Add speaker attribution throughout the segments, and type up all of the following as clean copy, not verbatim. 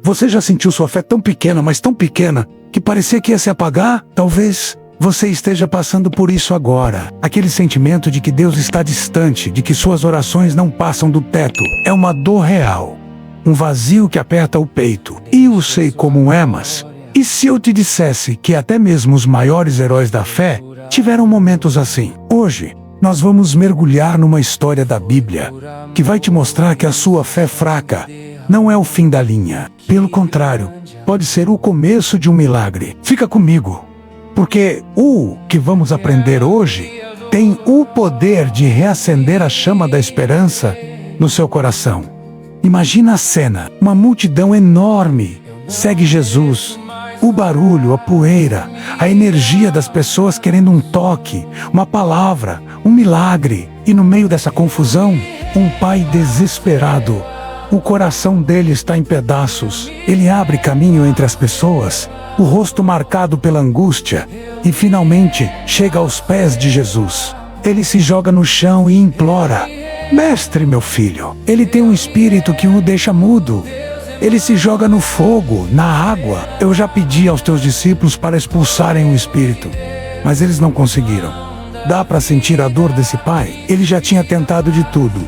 Speaker 1: Você já sentiu sua fé tão pequena, mas tão pequena, que parecia que ia se apagar? Talvez você esteja passando por isso agora. Aquele sentimento de que Deus está distante, de que suas orações não passam do teto. É uma dor real. Um vazio que aperta o peito. E eu sei como é, mas... E se eu te dissesse que até mesmo os maiores heróis da fé tiveram momentos assim? Hoje, nós vamos mergulhar numa história da Bíblia que vai te mostrar que a sua fé fraca não é o fim da linha. Pelo contrário, pode ser o começo de um milagre. Fica comigo, porque o que vamos aprender hoje tem o poder de reacender a chama da esperança no seu coração. Imagina a cena: uma multidão enorme segue Jesus. O barulho, a poeira, a energia das pessoas querendo um toque, uma palavra, um milagre. E no meio dessa confusão, um pai desesperado. O coração dele está em pedaços. Ele abre caminho entre as pessoas, o rosto marcado pela angústia, e finalmente chega aos pés de Jesus. Ele se joga no chão e implora: Mestre, meu filho. Ele tem um espírito que o deixa mudo. Ele se joga no fogo, na água. Eu já pedi aos teus discípulos para expulsarem o espírito, mas eles não conseguiram. Dá para sentir a dor desse pai? Ele já tinha tentado de tudo.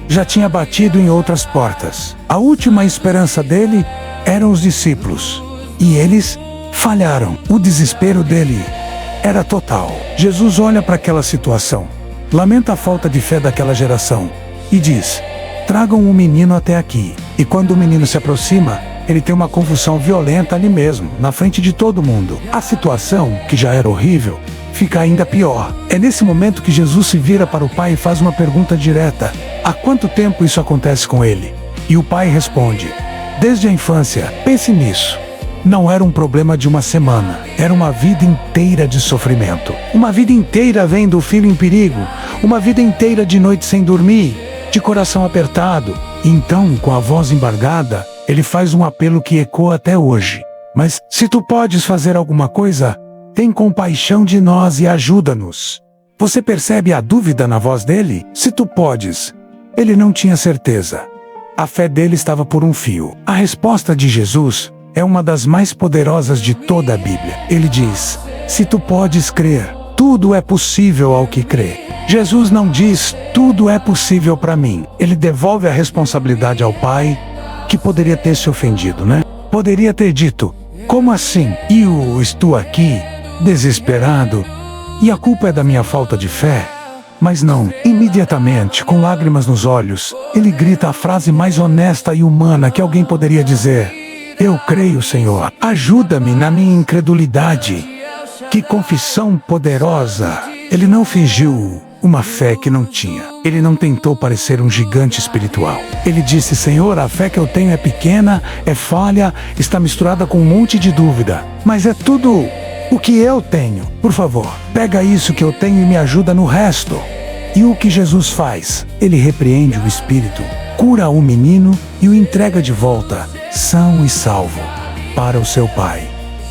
Speaker 1: Já tinha batido em outras portas. A última esperança dele eram os discípulos. E eles falharam. O desespero dele era total. Jesus olha para aquela situação, lamenta a falta de fé daquela geração e diz: tragam um menino até aqui. E quando o menino se aproxima, ele tem uma convulsão violenta ali mesmo, na frente de todo mundo. A situação, que já era horrível, fica ainda pior. É nesse momento que Jesus se vira para o pai e faz uma pergunta direta: há quanto tempo isso acontece com ele? E o pai responde: desde a infância. Pense nisso. Não era um problema de uma semana, era uma vida inteira de sofrimento. Uma vida inteira vendo o filho em perigo, uma vida inteira de noite sem dormir, de coração apertado. E então, com a voz embargada, ele faz um apelo que ecoa até hoje: mas se tu podes fazer alguma coisa, tem compaixão de nós e ajuda-nos. Você percebe a dúvida na voz dele? Se tu podes. Ele não tinha certeza. A fé dele estava por um fio. A resposta de Jesus é uma das mais poderosas de toda a Bíblia. Ele diz: se tu podes crer, tudo é possível ao que crê. Jesus não diz: tudo é possível para mim. Ele devolve a responsabilidade ao pai, que poderia ter se ofendido, né? Poderia ter dito: como assim? Eu estou aqui, desesperado, e a culpa é da minha falta de fé? Mas não. Imediatamente, com lágrimas nos olhos, ele grita a frase mais honesta e humana que alguém poderia dizer: eu creio, Senhor. Ajuda-me na minha incredulidade. Que confissão poderosa! Ele não fingiu uma fé que não tinha. Ele não tentou parecer um gigante espiritual. Ele disse: Senhor, a fé que eu tenho é pequena, é falha, está misturada com um monte de dúvida. Mas é tudo o que eu tenho. Por favor, pega isso que eu tenho e me ajuda no resto. E o que Jesus faz? Ele repreende o espírito, cura o menino e o entrega de volta, são e salvo, para o seu pai.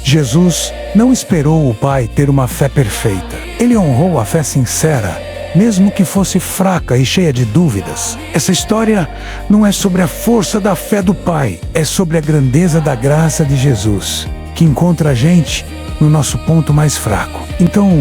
Speaker 1: Jesus não esperou o pai ter uma fé perfeita. Ele honrou a fé sincera, mesmo que fosse fraca e cheia de dúvidas. Essa história não é sobre a força da fé do pai, é sobre a grandeza da graça de Jesus, que encontra a gente no nosso ponto mais fraco. Então,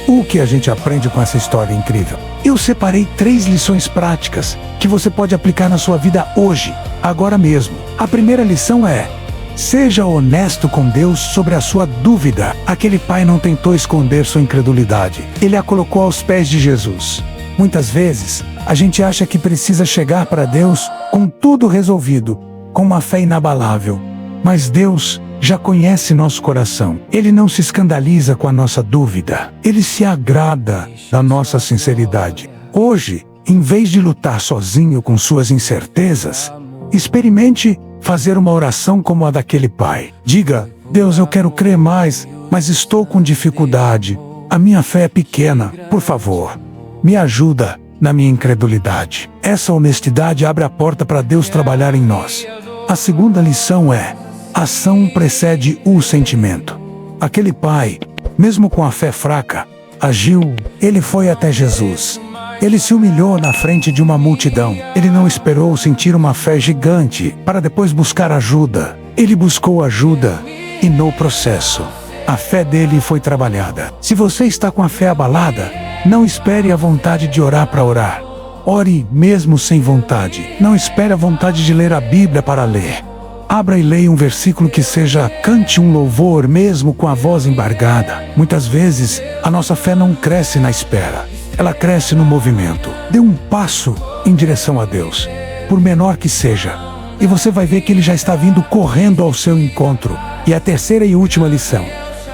Speaker 1: o que a gente aprende com essa história incrível? Eu separei 3 lições práticas que você pode aplicar na sua vida hoje, agora mesmo. A primeira lição é: seja honesto com Deus sobre a sua dúvida. Aquele pai não tentou esconder sua incredulidade. Ele a colocou aos pés de Jesus. Muitas vezes, a gente acha que precisa chegar para Deus com tudo resolvido, com uma fé inabalável. Mas Deus já conhece nosso coração. Ele não se escandaliza com a nossa dúvida. Ele se agrada da nossa sinceridade. Hoje, em vez de lutar sozinho com suas incertezas, experimente fazer uma oração como a daquele pai. Diga: Deus, eu quero crer mais, mas estou com dificuldade. A minha fé é pequena. Por favor, me ajuda na minha incredulidade. Essa honestidade abre a porta para Deus trabalhar em nós. A segunda lição é: ação precede o sentimento. Aquele pai, mesmo com a fé fraca, agiu. Ele foi até Jesus. Ele se humilhou na frente de uma multidão. Ele não esperou sentir uma fé gigante para depois buscar ajuda. Ele buscou ajuda e no processo, a fé dele foi trabalhada. Se você está com a fé abalada, não espere a vontade de orar para orar. Ore mesmo sem vontade. Não espere a vontade de ler a Bíblia para ler. Abra e leia um versículo que seja, cante um louvor mesmo com a voz embargada. Muitas vezes, a nossa fé não cresce na espera. Ela cresce no movimento. Dê um passo em direção a Deus, por menor que seja, e você vai ver que Ele já está vindo correndo ao seu encontro. E a terceira e última lição: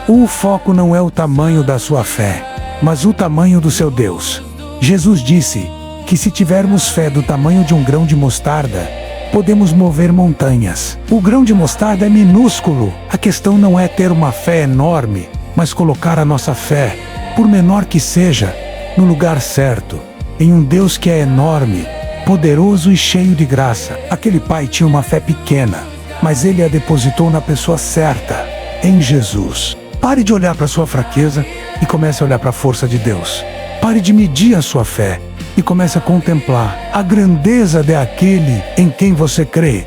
Speaker 1: o foco não é o tamanho da sua fé, mas o tamanho do seu Deus. Jesus disse que se tivermos fé do tamanho de um grão de mostarda, podemos mover montanhas. O grão de mostarda é minúsculo. A questão não é ter uma fé enorme, mas colocar a nossa fé, por menor que seja, no lugar certo, em um Deus que é enorme, poderoso e cheio de graça. Aquele pai tinha uma fé pequena, mas ele a depositou na pessoa certa, em Jesus. Pare de olhar para a sua fraqueza e comece a olhar para a força de Deus. Pare de medir a sua fé e comece a contemplar a grandeza daquele em quem você crê.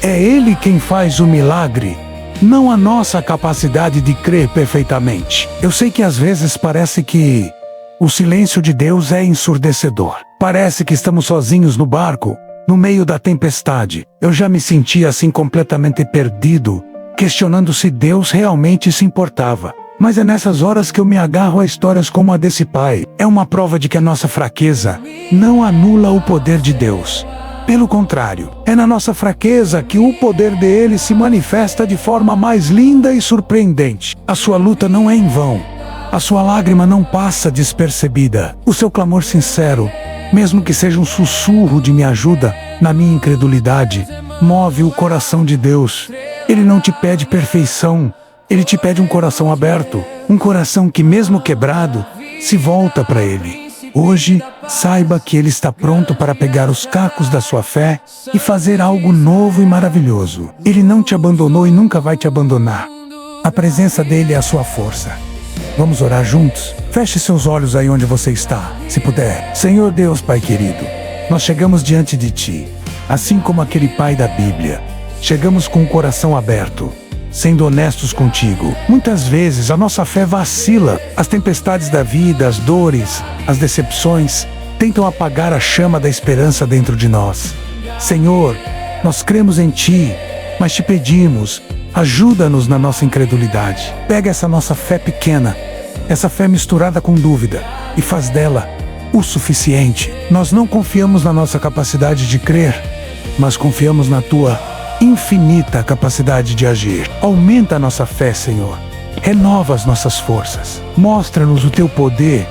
Speaker 1: É Ele quem faz o milagre, não a nossa capacidade de crer perfeitamente. Eu sei que às vezes parece que o silêncio de Deus é ensurdecedor. Parece que estamos sozinhos no barco, no meio da tempestade. Eu já me senti assim completamente perdido, questionando se Deus realmente se importava. Mas é nessas horas que eu me agarro a histórias como a desse pai. É uma prova de que a nossa fraqueza não anula o poder de Deus. Pelo contrário, é na nossa fraqueza que o poder dele se manifesta de forma mais linda e surpreendente. A sua luta não é em vão. A sua lágrima não passa despercebida. O seu clamor sincero, mesmo que seja um sussurro de me ajuda na minha incredulidade, move o coração de Deus. Ele não te pede perfeição. Ele te pede um coração aberto, um coração que, mesmo quebrado, se volta para Ele. Hoje, saiba que Ele está pronto para pegar os cacos da sua fé e fazer algo novo e maravilhoso. Ele não te abandonou e nunca vai te abandonar. A presença dEle é a sua força. Vamos orar juntos? Feche seus olhos aí onde você está, se puder. Senhor Deus, Pai querido, nós chegamos diante de Ti, assim como aquele pai da Bíblia. Chegamos com o coração aberto, sendo honestos contigo. Muitas vezes a nossa fé vacila. As tempestades da vida, as dores, as decepções tentam apagar a chama da esperança dentro de nós. Senhor, nós cremos em Ti, mas te pedimos, ajuda-nos na nossa incredulidade. Pega essa nossa fé pequena, essa fé misturada com dúvida, e faz dela o suficiente. Nós não confiamos na nossa capacidade de crer, mas confiamos na Tua infinita capacidade de agir. Aumenta a nossa fé, Senhor. Renova as nossas forças. Mostra-nos o Teu poder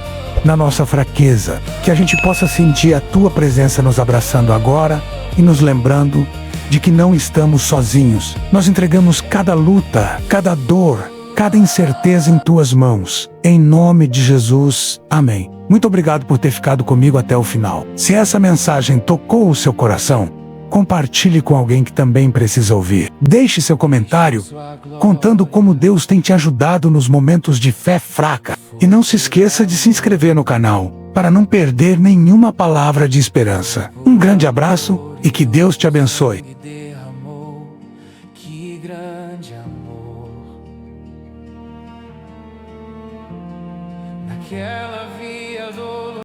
Speaker 1: na nossa fraqueza. Que a gente possa sentir a Tua presença nos abraçando agora e nos lembrando de que não estamos sozinhos. Nós entregamos cada luta, cada dor, cada incerteza em Tuas mãos. Em nome de Jesus. Amém. Muito obrigado por ter ficado comigo até o final. Se essa mensagem tocou o seu coração, compartilhe com alguém que também precisa ouvir. Deixe seu comentário contando como Deus tem te ajudado nos momentos de fé fraca. E não se esqueça de se inscrever no canal para não perder nenhuma palavra de esperança. Um grande abraço e que Deus te abençoe.